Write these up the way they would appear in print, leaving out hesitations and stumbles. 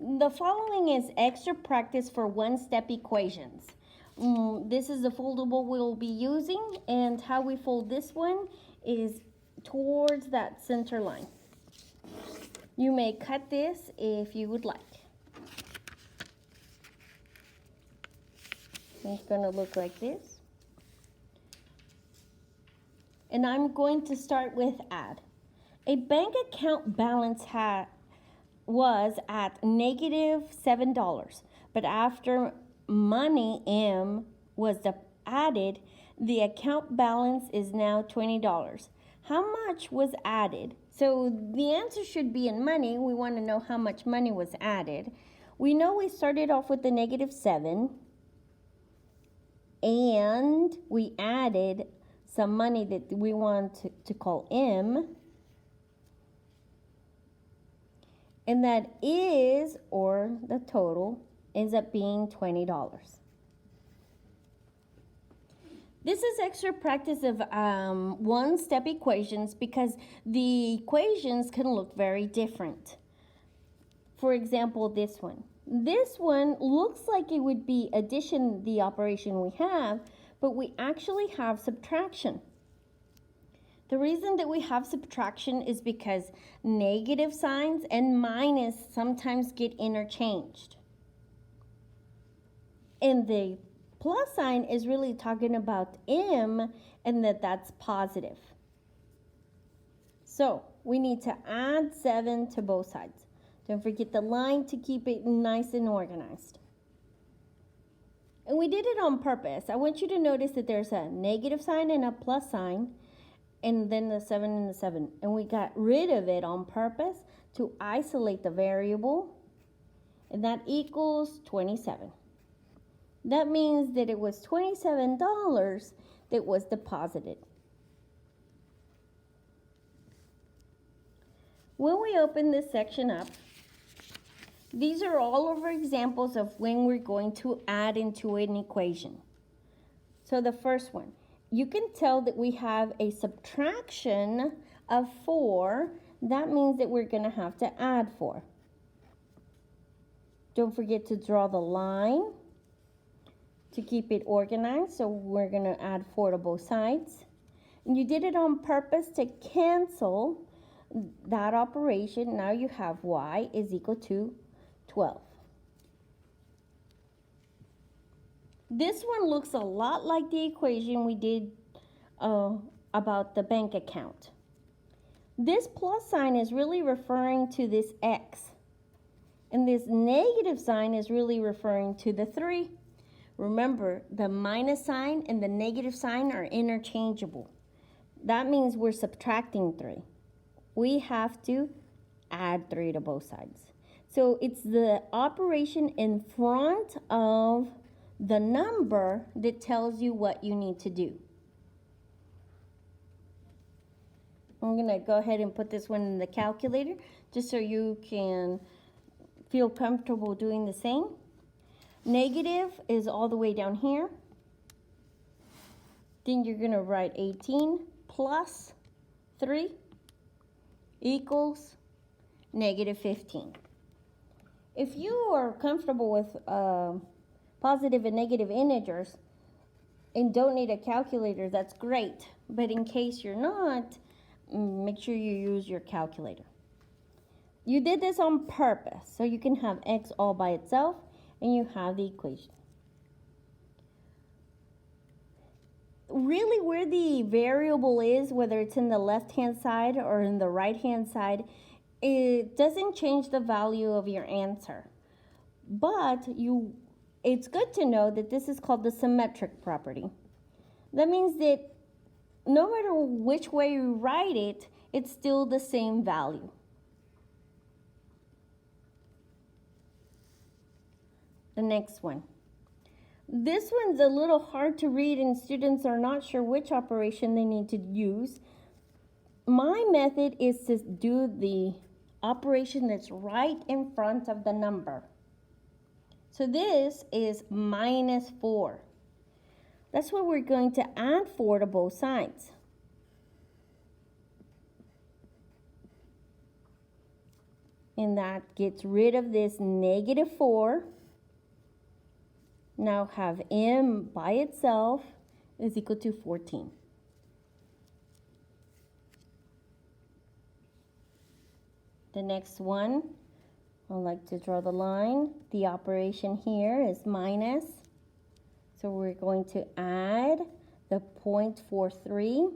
The following is extra practice for one-step equations. This is the foldable we'll be using, and how we fold this one is towards that center line. You may cut this if you would like. It's going to look like this. And I'm going to start with add. A bank account balance was at -$7, but after money M was added, the account balance is now $20. How much was added? So the answer should be in money. We want to know how much money was added. We know we started off with the -7, and we added some money that we want to call M. And that is, or the total, ends up being $20. This is extra practice of one-step equations because the equations can look very different. For example, this one. This one looks like it would be addition, the operation we have, but we actually have subtraction. The reason that we have subtraction is because negative signs and minus sometimes get interchanged. And the plus sign is really talking about M and that's positive. So we need to add 7 to both sides. Don't forget the line to keep it nice and organized. And we did it on purpose. I want you to notice that there's a negative sign and a plus sign, and then the 7 and the 7. And we got rid of it on purpose to isolate the variable, and that equals 27. That means that it was $27 that was deposited. When we open this section up, these are all of our examples of when we're going to add into an equation. So the first one, you can tell that we have a subtraction of 4. That means that we're going to have to add 4. Don't forget to draw the line to keep it organized. So we're going to add 4 to both sides. And you did it on purpose to cancel that operation. Now you have y is equal to 12. This one looks a lot like the equation we did about the bank account. This plus sign is really referring to this x. And this negative sign is really referring to the 3. Remember, the minus sign and the negative sign are interchangeable. That means we're subtracting 3. We have to add 3 to both sides. So it's the operation in front of the number that tells you what you need to do. I'm going to go ahead and put this one in the calculator just so you can feel comfortable doing the same. Negative is all the way down here. Then you're going to write 18 plus 3 equals -15. If you are comfortable with positive and negative integers and don't need a calculator, that's great. But in case you're not, make sure you use your calculator. You did this on purpose, so you can have x all by itself, and you have the equation. Really, where the variable is, whether it's in the left-hand side or in the right-hand side, it doesn't change the value of your answer. But it's good to know that this is called the symmetric property. That means that no matter which way you write it, it's still the same value. The next one. This one's a little hard to read and students are not sure which operation they need to use. My method is to do the operation that's right in front of the number. So this is -4. That's why we're going to add 4 to both sides. And that gets rid of this -4. Now have m by itself is equal to 14. The next one, I like to draw the line. The operation here is minus. So we're going to add the 0.43.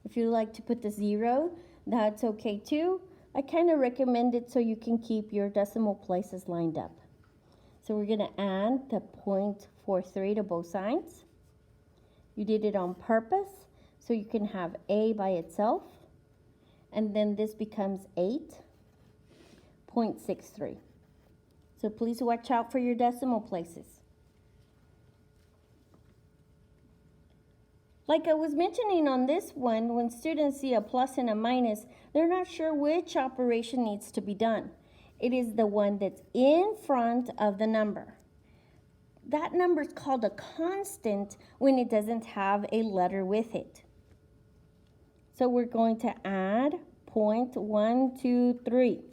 If you like to put the 0, that's okay too. I kind of recommend it so you can keep your decimal places lined up. So we're going to add the 0.43 to both sides. You did it on purpose so you can have a by itself. And then this becomes 8.63. So please watch out for your decimal places. Like I was mentioning on this one, when students see a plus and a minus, they're not sure which operation needs to be done. It is the one that's in front of the number. That number is called a constant when it doesn't have a letter with it. So we're going to add 0.123.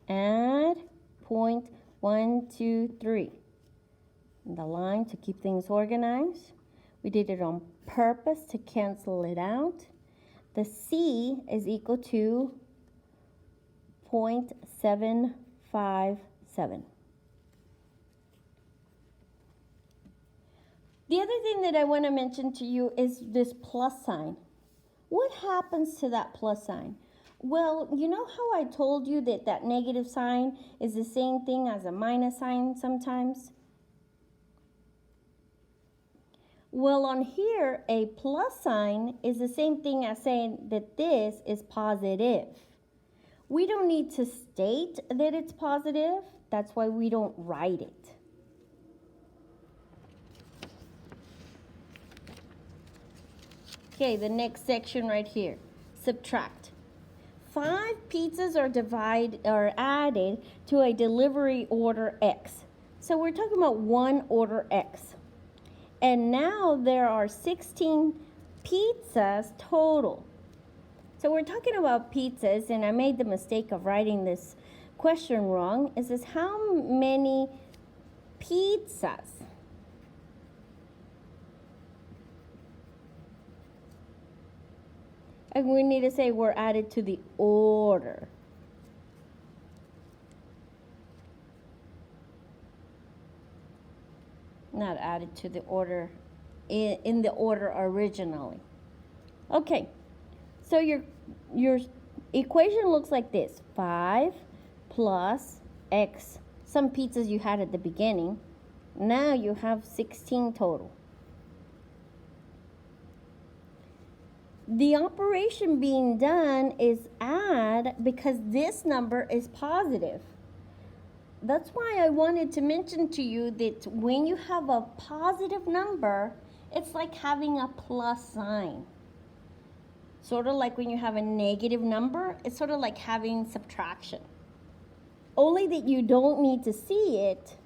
Add 0.123. The line to keep things organized. We did it on purpose to cancel it out. The C is equal to 0.757. The other thing that I want to mention to you is this plus sign. What happens to that plus sign? Well, you know how I told you that that negative sign is the same thing as a minus sign sometimes? Well, on here, a plus sign is the same thing as saying that this is positive. We don't need to state that it's positive. That's why we don't write it. Okay, the next section right here, subtract. 5 pizzas are added to a delivery order X. So we're talking about one order X. And now there are 16 pizzas total. So we're talking about pizzas, and I made the mistake of writing this question wrong. It says, how many pizzas? And we need to say were added to the order. Not added to the order, in the order originally. Okay, so your equation looks like this. 5 plus X, some pizzas you had at the beginning. Now you have 16 total. The operation being done is add because this number is positive. That's why I wanted to mention to you that when you have a positive number, it's like having a plus sign. Sort of like when you have a negative number, it's sort of like having subtraction. Only that you don't need to see it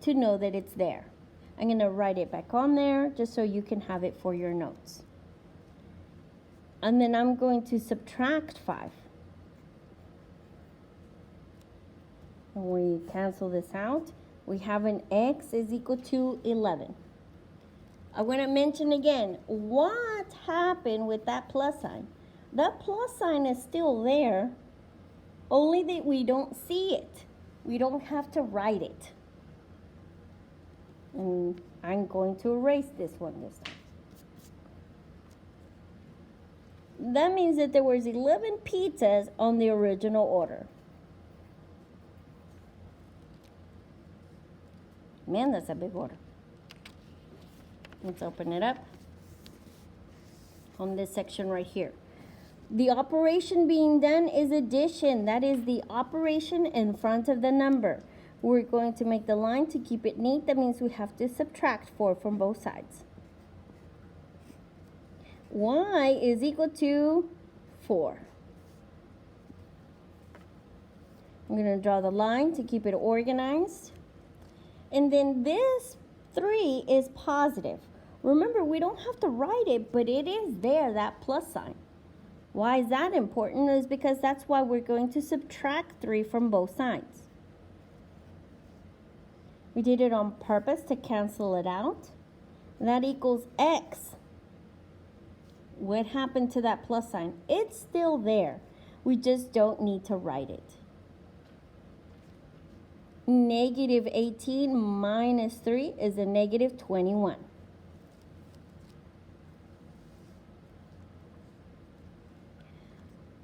to know that it's there. I'm going to write it back on there just so you can have it for your notes. And then I'm going to subtract 5. And we cancel this out. We have an X is equal to 11. I want to mention again, what happened with that plus sign? That plus sign is still there, only that we don't see it. We don't have to write it. And I'm going to erase this one this time. That means that there was 11 pizzas on the original order. Man, that's a big order. Let's open it up on this section right here. The operation being done is addition. That is the operation in front of the number. We're going to make the line to keep it neat. That means we have to subtract 4 from both sides. Y is equal to 4. I'm going to draw the line to keep it organized. And then this 3 is positive. Remember, we don't have to write it, but it is there, that plus sign. Why is that important? Is because that's why we're going to subtract 3 from both sides. We did it on purpose to cancel it out. And that equals x. What happened to that plus sign? It's still there. We just don't need to write it. Negative 18 minus 3 is a negative 21.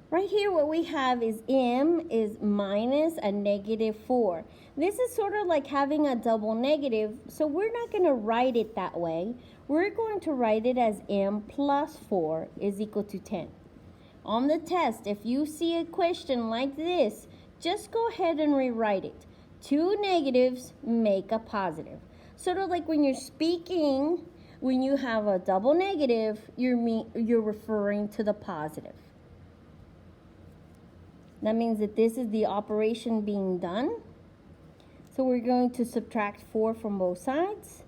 Right here what we have is m is minus a negative 4. This is sort of like having a double negative, so we're not going to write it that way. We're going to write it as m plus 4 is equal to 10. On the test, if you see a question like this, just go ahead and rewrite it. 2 negatives make a positive. Sort of like when you're speaking, when you have a double negative, you're referring to the positive. That means that this is the operation being done. So we're going to subtract 4 from both sides.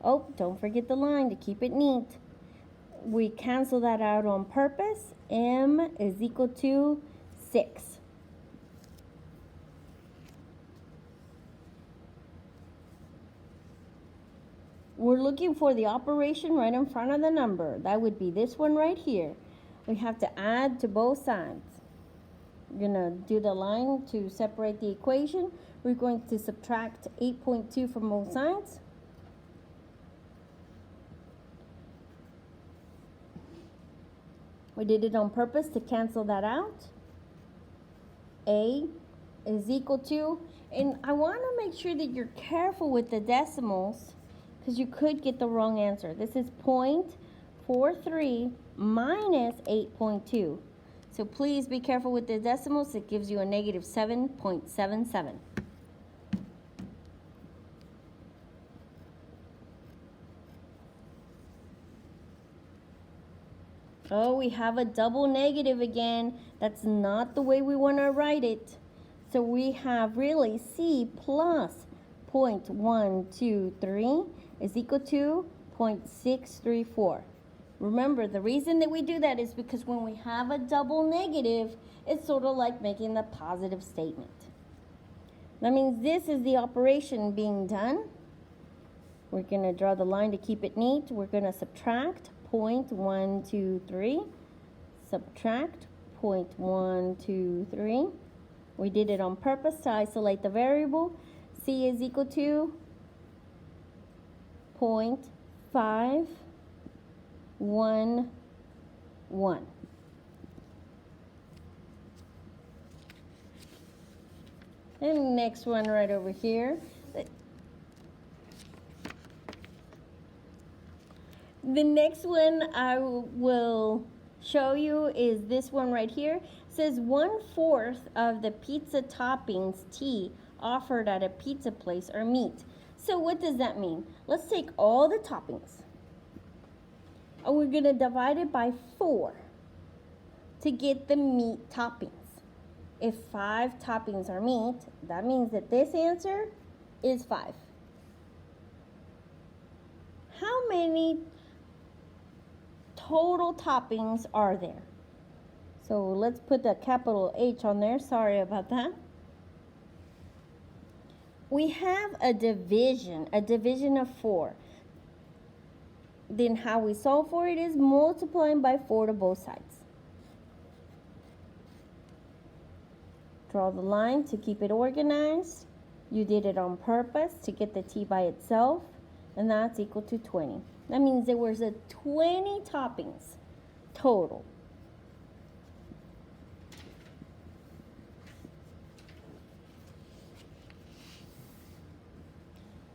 Oh, don't forget the line to keep it neat. We cancel that out on purpose. M is equal to 6. We're looking for the operation right in front of the number. That would be this one right here. We have to add to both sides. We're going to do the line to separate the equation. We're going to subtract 8.2 from both sides. We did it on purpose to cancel that out. A is equal to, and I want to make sure that you're careful with the decimals because you could get the wrong answer. This is 0.43 minus 8.2. So please be careful with the decimals. It gives you a negative 7.77. Oh, we have a double negative again. That's not the way we want to write it. So we have really C plus 0.123 is equal to 0.634. Remember, the reason that we do that is because when we have a double negative, it's sort of like making a positive statement. That means this is the operation being done. We're going to draw the line to keep it neat. We're going to subtract 0.123, subtract 0.123. We did it on purpose to isolate the variable. C is equal to 0.511. And next one right over here. The next one I will show you is this one right here. It says 1/4 of the pizza toppings T offered at a pizza place are meat. So what does that mean? Let's take all the toppings. And we're going to divide it by 4 to get the meat toppings. If 5 toppings are meat, that means that this answer is 5. How many total toppings are there? So let's put the capital H on there. Sorry about that. We have a division of 4. Then how we solve for it is multiplying by 4 to both sides. Draw the line to keep it organized. You did it on purpose to get the T by itself, and that's equal to 20. That means there was a 20 toppings total.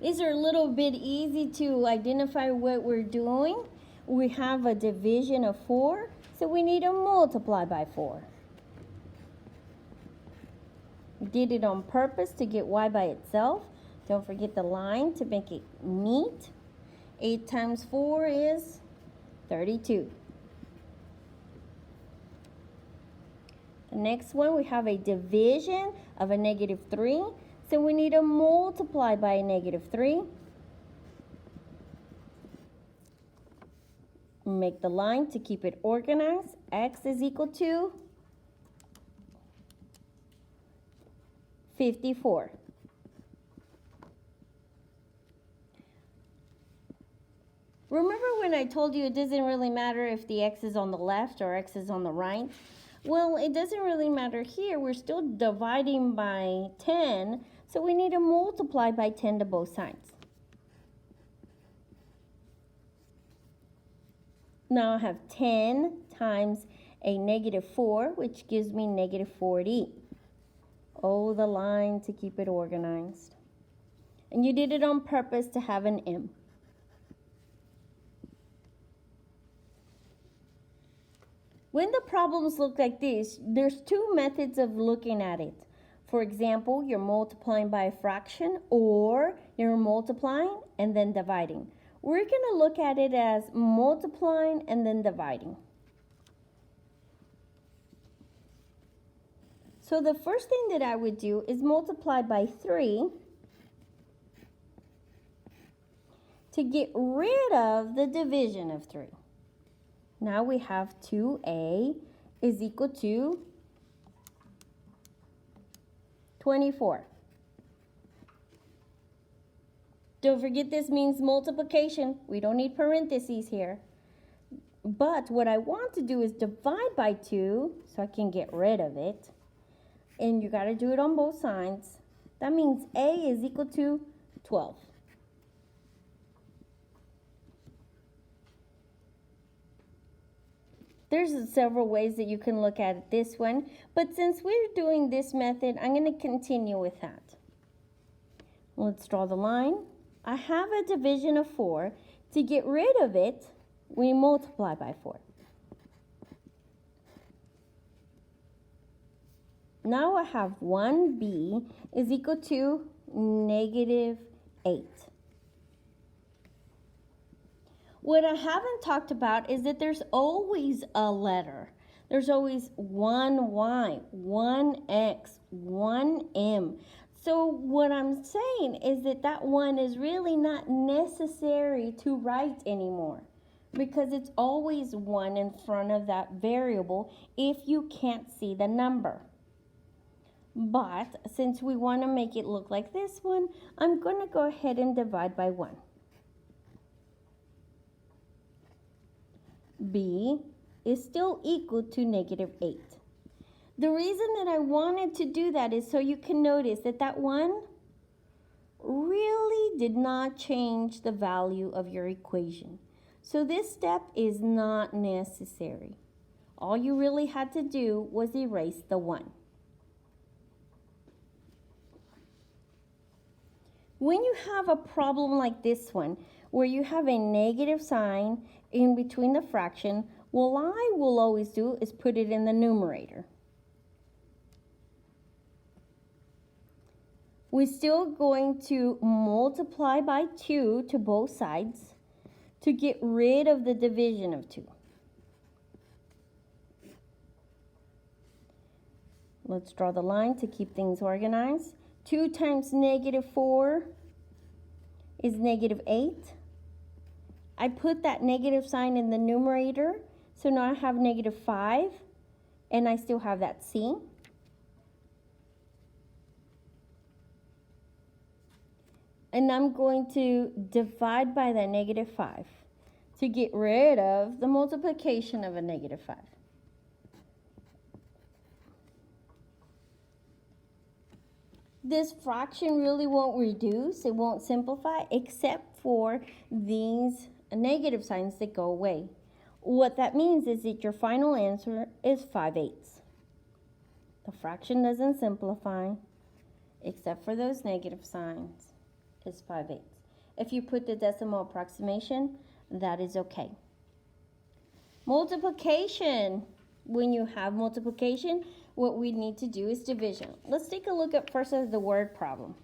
These are a little bit easy to identify what we're doing. We have a division of 4, so we need to multiply by 4. We did it on purpose to get y by itself. Don't forget the line to make it neat. 8 times 4 is 32. The next one, we have a division of a negative 3. So we need to multiply by a negative 3. Make the line to keep it organized. X is equal to 54. Remember when I told you it doesn't really matter if the X is on the left or X is on the right? Well, it doesn't really matter here. We're still dividing by 10, so we need to multiply by 10 to both sides. Now I have 10 times a -4, which gives me -40. Oh, the line to keep it organized. And you did it on purpose to have an M. When the problems look like this, there's two methods of looking at it. For example, you're multiplying by a fraction, or you're multiplying and then dividing. We're going to look at it as multiplying and then dividing. So the first thing that I would do is multiply by 3 to get rid of the division of 3. Now we have 2a is equal to 24. Don't forget this means multiplication. We don't need parentheses here. But what I want to do is divide by 2 so I can get rid of it. And you got to do it on both sides. That means a is equal to 12. There's several ways that you can look at this one, but since we're doing this method, I'm going to continue with that. Let's draw the line. I have a division of 4. To get rid of it, we multiply by 4. Now I have 1b is equal to -8. What I haven't talked about is that there's always a letter. There's always one y, one x, one m. So what I'm saying is that that one is really not necessary to write anymore, because it's always 1 in front of that variable if you can't see the number. But since we want to make it look like this one, I'm going to go ahead and divide by 1. B is still equal to -8. The reason that I wanted to do that is so you can notice that that 1 really did not change the value of your equation. So this step is not necessary. All you really had to do was erase the 1. When you have a problem like this one, where you have a negative sign in between the fraction, what I will always do is put it in the numerator. We're still going to multiply by 2 to both sides to get rid of the division of 2. Let's draw the line to keep things organized. 2 times -4 is -8. I put that negative sign in the numerator, so now I have -5, and I still have that c. And I'm going to divide by the -5 to get rid of the multiplication of a -5. This fraction really won't reduce, it won't simplify, except for these negative signs that go away. What that means is that your final answer is 5/8. The fraction doesn't simplify, except for those negative signs. It's 5/8. If you put the decimal approximation, that is okay. Multiplication. When you have multiplication, what we need to do is division. Let's take a look at first at the word problem.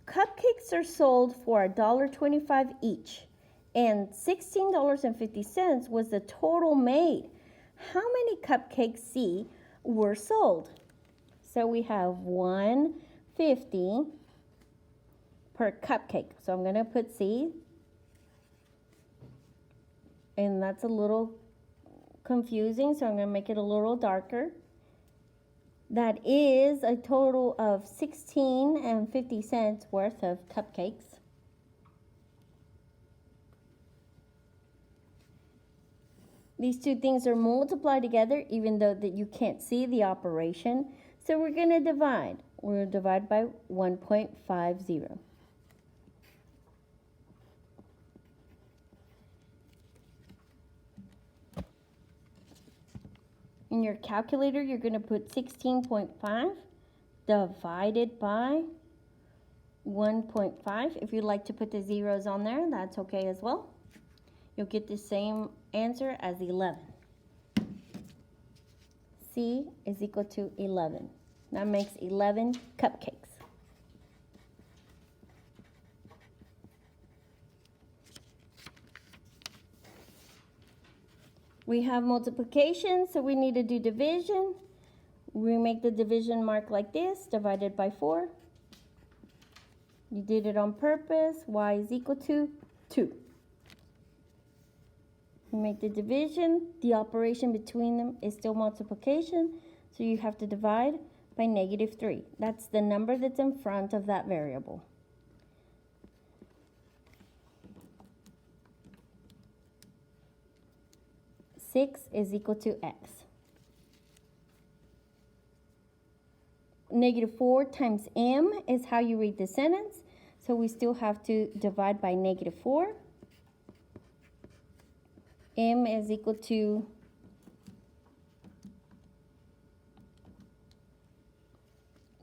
Cupcakes are sold for $1.25 each, and $16.50 was the total made. How many cupcakes C were sold? So we have $1.50 per cupcake. So I'm going to put C. and that's a little confusing, so I'm going to make it a little darker. That is a total of 16.50 cents worth of cupcakes. These two things are multiplied together even though that you can't see the operation. So we're going to divide. We'll divide by 1.50. In your calculator, you're going to put 16.5 divided by 1.5. If you'd like to put the zeros on there, that's okay as well. You'll get the same answer as 11. C is equal to 11. That makes 11 cupcakes. We have multiplication, so we need to do division. We make the division mark like this, divided by 4. You did it on purpose. Y is equal to 2. You make the division. The operation between them is still multiplication, so you have to divide by -3. That's the number that's in front of that variable. Six is equal to x. -4 times m is how you read the sentence, so we still have to divide by -4. M is equal to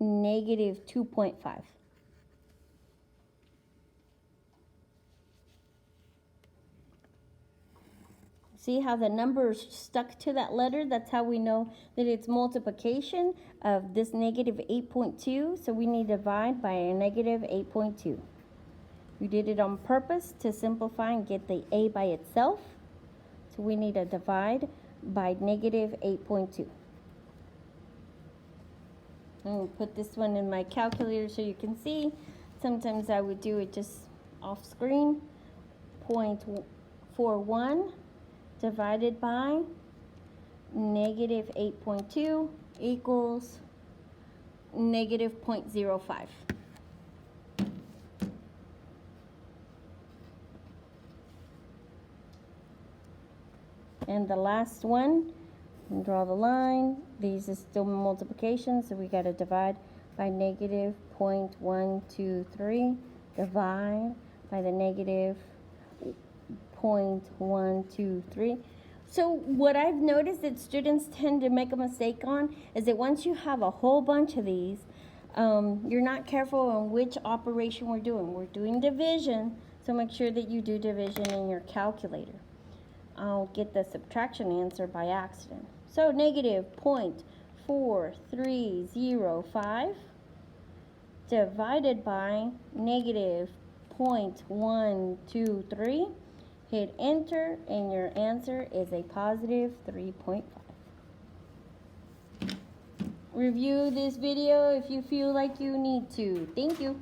-2.5. See how the numbers stuck to that letter? That's how we know that it's multiplication of this -8.2. So we need to divide by a -8.2. We did it on purpose to simplify and get the a by itself. So we need to divide by -8.2. I'm going to put this one in my calculator so you can see. Sometimes I would do it just off screen. 0.41 divided by -8.2 equals -0.05. And the last one, draw the line. These is still multiplication, so we got to divide by -0.123. Divide by the -0.123. So what I've noticed that students tend to make a mistake on is that once you have a whole bunch of these, you're not careful on which operation we're doing. We're doing division, so make sure that you do division in your calculator. I'll get the subtraction answer by accident. So -0.4305 divided by -0.123. Hit enter and your answer is a positive 3.5. Review this video if you feel like you need to. Thank you.